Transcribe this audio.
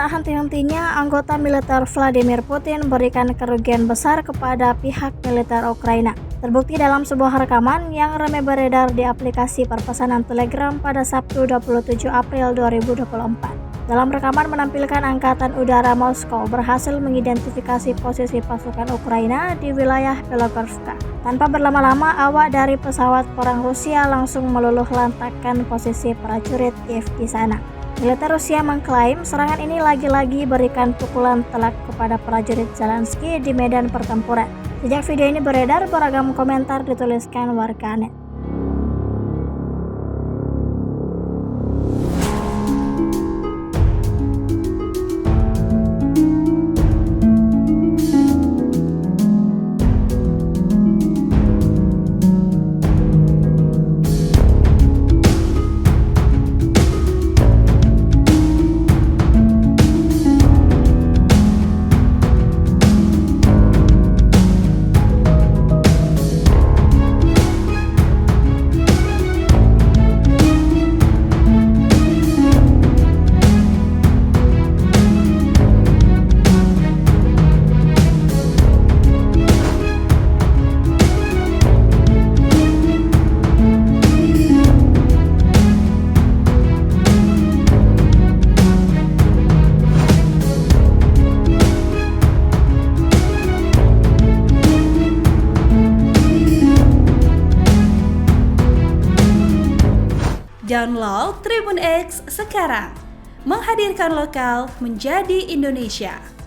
Tak henti-hentinya, anggota militer Vladimir Putin berikan kerugian besar kepada pihak militer Ukraina. Terbukti dalam sebuah rekaman yang ramai beredar di aplikasi perpesanan Telegram pada Sabtu 27 April 2024. Dalam rekaman menampilkan Angkatan Udara Moskow berhasil mengidentifikasi posisi pasukan Ukraina di wilayah Belogorsk. Tanpa berlama-lama, awak dari pesawat perang Rusia langsung meluluh lantakkan posisi prajurit Kiev di sana. Militer Rusia mengklaim serangan ini lagi-lagi berikan pukulan telak kepada prajurit Zelensky di medan pertempuran. Sejak video ini beredar, beragam komentar dituliskan warganet. Download Tribun X sekarang, menghadirkan lokal menjadi Indonesia.